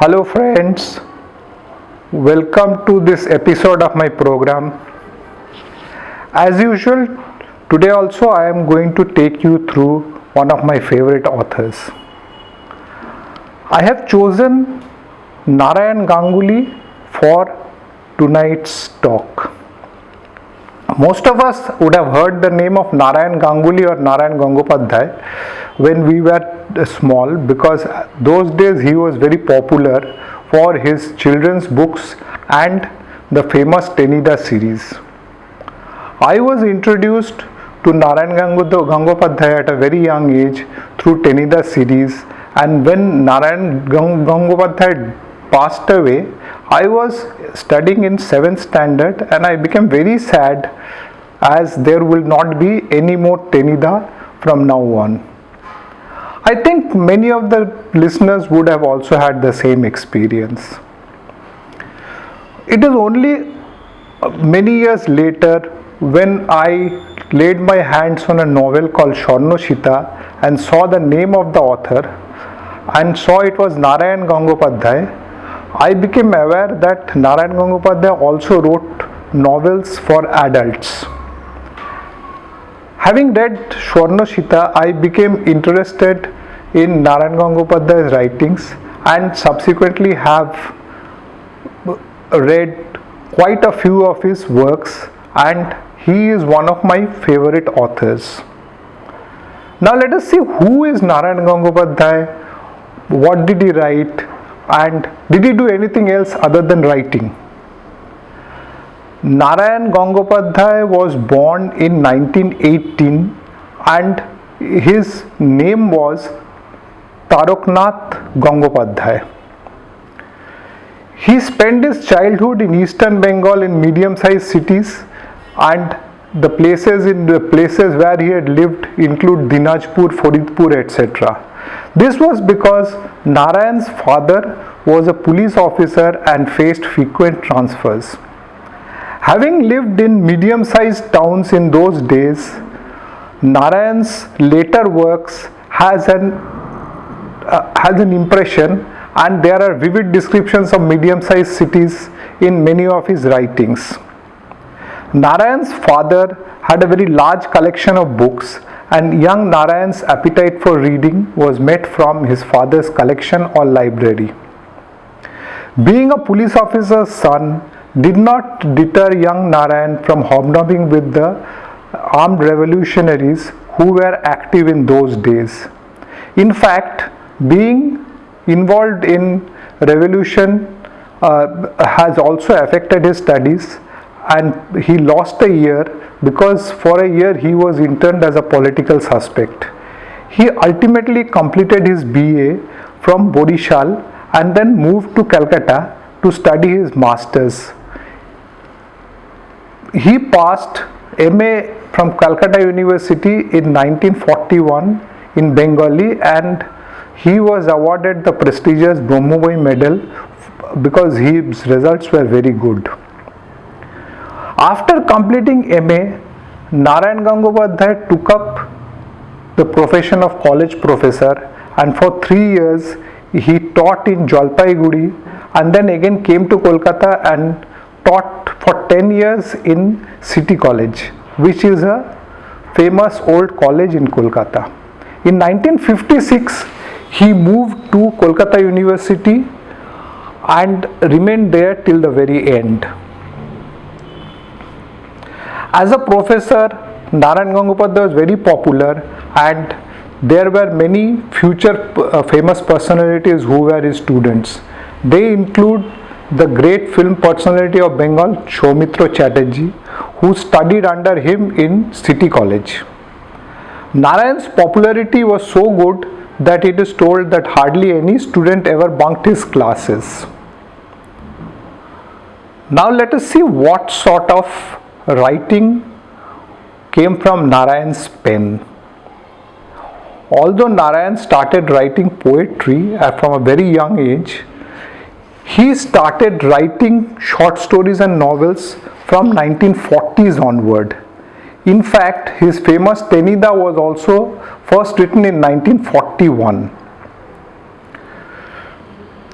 Hello, friends. Welcome to this episode of my program. As usual, today also I am going to take you through one of my favorite authors. I have chosen Narayan Ganguly for tonight's talk. Most of us would have heard the name of Narayan Ganguly or Narayan Gangopadhyay when we were small, because those days he was very popular for his children's books and the famous Tenida series. I was introduced to Narayan Gangopadhyay at a very young age through Tenida series, and when Narayan Gangopadhyay passed away, I was studying in 7th standard and I became very sad as there will not be any more Tenida from now on. I think many of the listeners would have also had the same experience. It is only many years later when I laid my hands on a novel called Swarnoshita and saw the name of the author and saw it was Narayan Gangopadhyay, I became aware that Narayan Gangopadhyay also wrote novels for adults. Having read Swarnoshita, I became interested in Narayan Gangopadhyay's writings and subsequently have read quite a few of his works, and he is one of my favorite authors. Now let us see who is Narayan Gangopadhyay, what did he write, and did he do anything else other than writing? Narayan Gangopadhyay was born in 1918 and his name was Taraknath Gangopadhyay. He spent his childhood in Eastern Bengal in medium-sized cities, and the places where he had lived include Dinajpur, Faridpur, etc. This was because Narayan's father was a police officer and faced frequent transfers. Having lived in medium-sized towns in those days, Narayan's later works has an impression, and there are vivid descriptions of medium-sized cities in many of his writings. Narayan's father had a very large collection of books, and young Narayan's appetite for reading was met from his father's collection or library. Being a police officer's son did not deter young Narayan from hobnobbing with the armed revolutionaries who were active in those days. In fact, being involved in revolution has also affected his studies, and he lost a year because for a year he was interned as a political suspect. He ultimately completed his BA from Borishal and then moved to Calcutta to study his masters. He passed MA from Calcutta University in 1941 in Bengali, and he was awarded the prestigious Brahmobhai medal because his results were very good. After completing MA, Narayan Gangopadhyay took up the profession of college professor, and for 3 years he taught in Jalpaiguri and then again came to Kolkata and taught for 10 years in City College, which is a famous old college in Kolkata. In 1956, he moved to Kolkata University and remained there till the very end. As a professor, Narayan Gangopadhyay was very popular, and there were many future famous personalities who were his students. They include the great film personality of Bengal, Soumitra Chatterjee, who studied under him in City College. Narayan's popularity was so good that it is told that hardly any student ever bunked his classes. Now let us see what sort of writing came from Narayan's pen. Although Narayan started writing poetry from a very young age, he started writing short stories and novels from 1940s onward. In fact, his famous Tenida was also first written in 1941.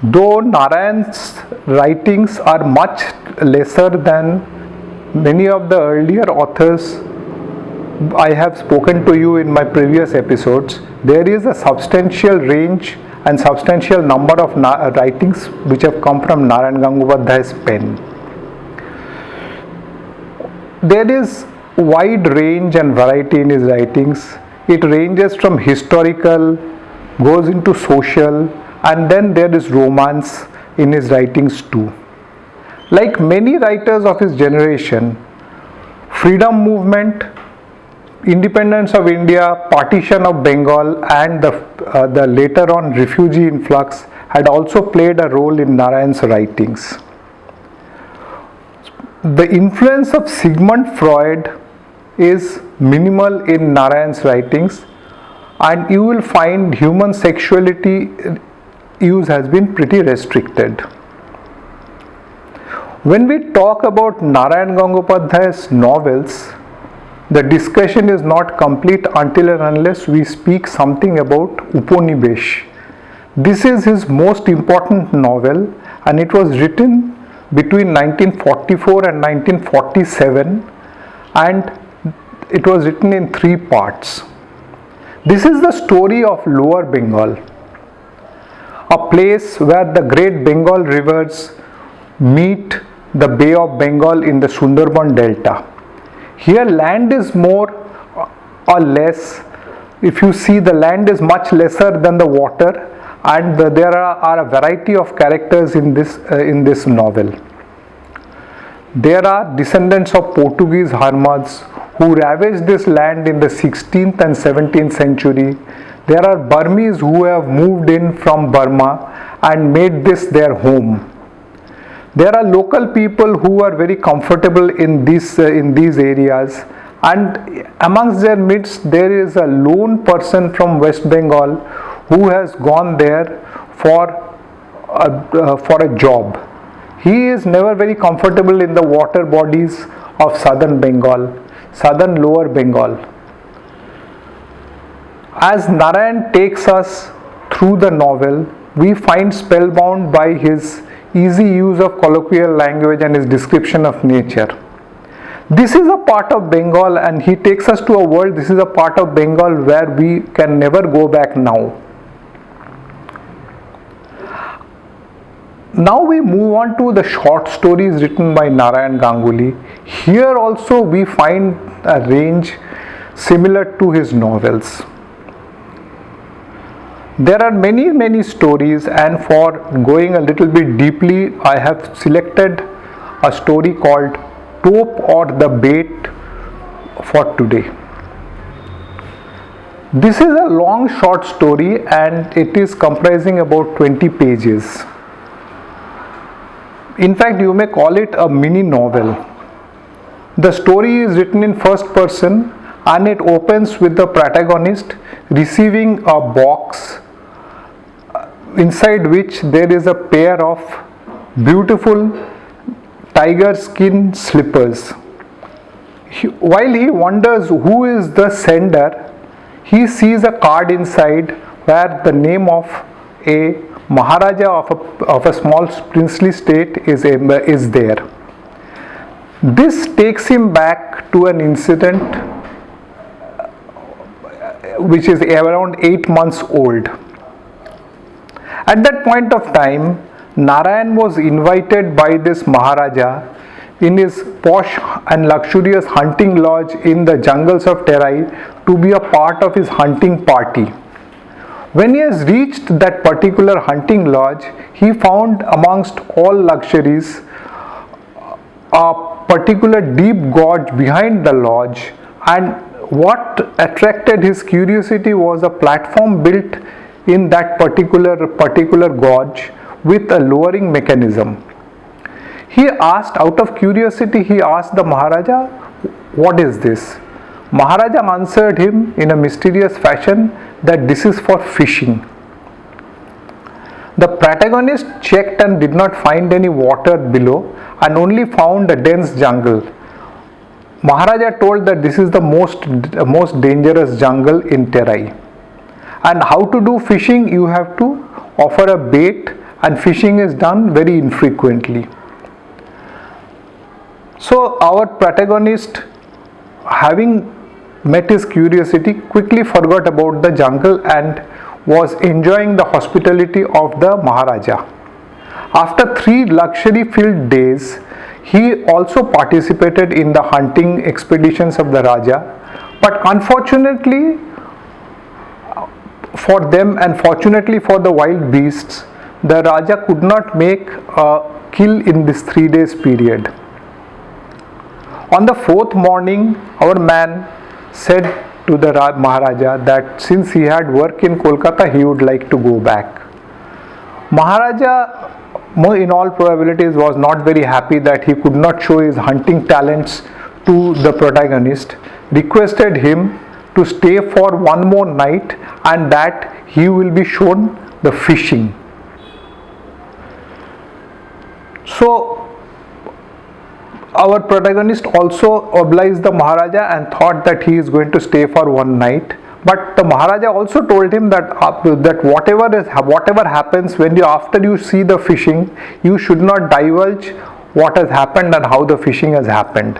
Though Narayan's writings are much lesser than many of the earlier authors I have spoken to you in my previous episodes, there is a substantial range and substantial number of writings which have come from Narayan Gangopadhyay's pen. There is wide range and variety in his writings. It ranges from historical, goes into social, and then there is romance in his writings too. Like many writers of his generation, freedom movement, independence of India, partition of Bengal, and the later on refugee influx had also played a role in Narayan's writings. The influence of Sigmund Freud is minimal in Narayan's writings, and you will find human sexuality use has been pretty restricted. When we talk about Narayan Gangopadhyay's novels, the discussion is not complete until and unless we speak something about Upanibesh. This is his most important novel, and it was written between 1944 and 1947, and it was written in 3 parts. This is the story of Lower Bengal, a place where the great Bengal rivers meet the Bay of Bengal in the Sundarban Delta. Here land is more or less, if you see, the land is much lesser than the water, and there are a variety of characters in this novel. There are descendants of Portuguese Harmads who ravaged this land in the 16th and 17th century. There are Burmese who have moved in from Burma and made this their home. There are local people who are very comfortable in these areas, and amongst their midst there is a lone person from West Bengal who has gone there for a job. He is never very comfortable in the water bodies of southern Bengal, southern Lower Bengal. As Narayan takes us through the novel, we find spellbound by his easy use of colloquial language and his description of nature. This is a part of Bengal, and he takes us to a world. This is a part of Bengal where we can never go back now. Now we move on to the short stories written by Narayan Ganguly. Here also we find a range similar to his novels. There are many stories, and for going a little bit deeply, I have selected a story called Tope or the Bait for today. This is a long short story, and it is comprising about 20 pages. In fact, you may call it a mini novel. The story is written in first person, and it opens with the protagonist receiving a box inside which there is a pair of beautiful tiger skin slippers. While he wonders who is the sender, he sees a card inside where the name of a Maharaja of a small princely state is there. This takes him back to an incident which is around 8 months old. At that point of time, Narayan was invited by this Maharaja in his posh and luxurious hunting lodge in the jungles of Terai to be a part of his hunting party. When he has reached that particular hunting lodge, he found amongst all luxuries a particular deep gorge behind the lodge, and what attracted his curiosity was a platform built in that particular gorge with a lowering mechanism. He asked, out of curiosity, he asked the Maharaja, "What is this?" Maharaja answered him in a mysterious fashion that this is for fishing. The protagonist checked and did not find any water below and only found a dense jungle. Maharaja told that this is the most dangerous jungle in Terai. And how to do fishing? You have to offer a bait and fishing is done very infrequently. So our protagonist, having met his curiosity, quickly forgot about the jungle and was enjoying the hospitality of the Maharaja. After 3 luxury-filled days, he also participated in the hunting expeditions of the Raja, but unfortunately for them and fortunately for the wild beasts, the Raja could not make a kill in this 3 days period. On the 4th morning, our man said to the Maharaja that since he had work in Kolkata, he would like to go back. Maharaja, in all probabilities, was not very happy that he could not show his hunting talents to the protagonist, requested him to stay for one more night and that he will be shown the fishing. So our protagonist also obliged the Maharaja and thought that he is going to stay for one night. But the Maharaja also told him that whatever happens after you see the fishing, you should not divulge what has happened and how the fishing has happened.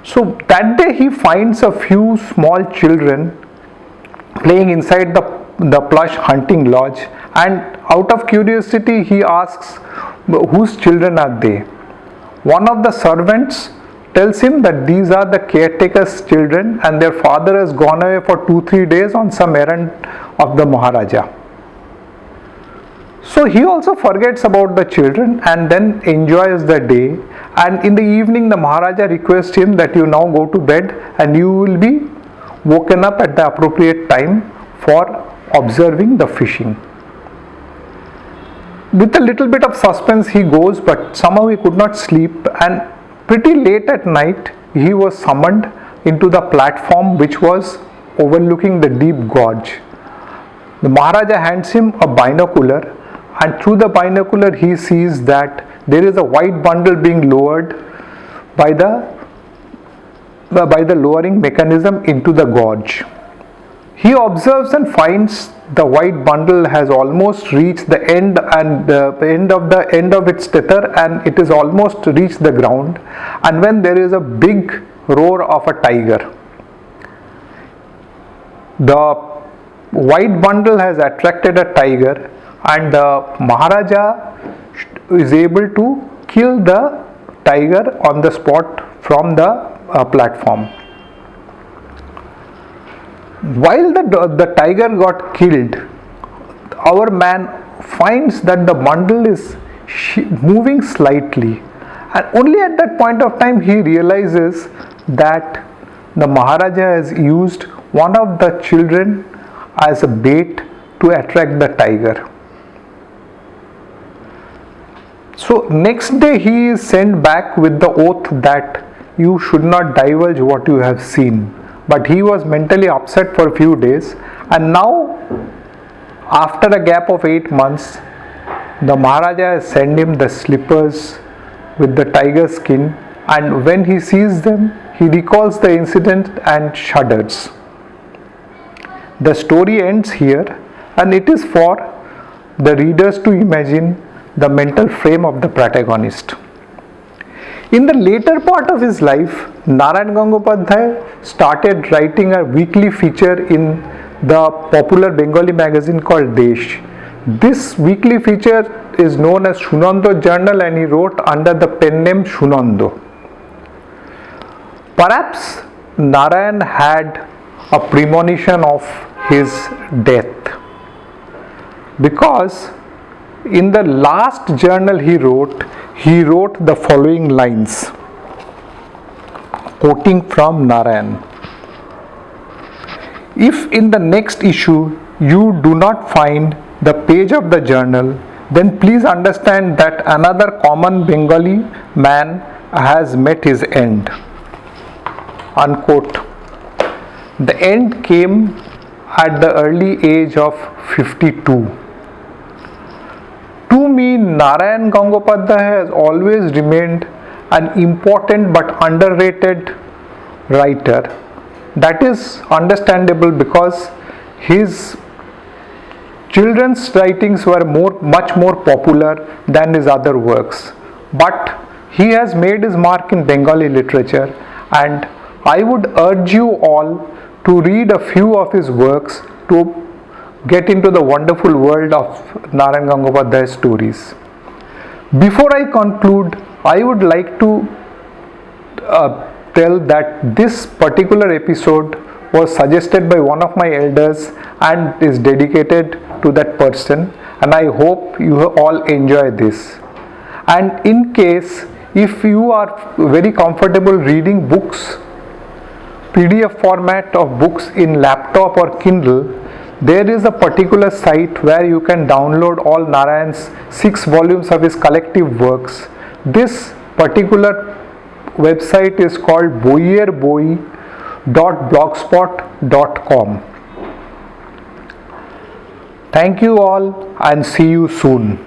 So that day he finds a few small children playing inside the plush hunting lodge, and out of curiosity he asks whose children are they. One of the servants tells him that these are the caretaker's children and their father has gone away for 2-3 days on some errand of the Maharaja. So he also forgets about the children and then enjoys the day, and in the evening the Maharaja requests him that you now go to bed and you will be woken up at the appropriate time for observing the fishing. With a little bit of suspense he goes, but somehow he could not sleep, and pretty late at night he was summoned into the platform which was overlooking the deep gorge. The Maharaja hands him a binocular, and through the binocular he sees that there is a white bundle being lowered by the lowering mechanism into the gorge. He observes and finds the white bundle has almost reached the end of its tether, and it is almost reached the ground, and when there is a big roar of a tiger. The white bundle has attracted a tiger, and the Maharaja is able to kill the tiger on the spot from the platform. While the tiger got killed, our man finds that the bundle is moving slightly, and only at that point of time he realizes that the Maharaja has used one of the children as a bait to attract the tiger. So next day he is sent back with the oath that you should not divulge what you have seen. But he was mentally upset for a few days, and now after a gap of 8 months, the Maharaja has sent him the slippers with the tiger skin, and when he sees them, he recalls the incident and shudders. The story ends here, and it is for the readers to imagine the mental frame of the protagonist. In the later part of his life, Narayan Gangopadhyay started writing a weekly feature in the popular Bengali magazine called Desh. This weekly feature is known as Shunando Journal, and he wrote under the pen name Shunando. Perhaps Narayan had a premonition of his death, because in the last journal he wrote the following lines, quoting from Narayan. If in the next issue you do not find the page of the journal, then please understand that another common Bengali man has met his end. Unquote. The end came at the early age of 52. To me, Narayan Gangopadhyay has always remained an important but underrated writer. That is understandable because his Children's writings were much more popular than his other works, but he has made his mark in Bengali literature, and I would urge you all to read a few of his works to get into the wonderful world of Narayan Gangopadhyay's stories. Before I conclude, I would like to tell that this particular episode was suggested by one of my elders and is dedicated to that person, and I hope you all enjoy this. And in case if you are very comfortable reading books, PDF format of books in laptop or Kindle, there is a particular site where you can download all Narayan's 6 volumes of his collective works. This particular website is called boyerboi.blogspot.com. Thank you all and see you soon.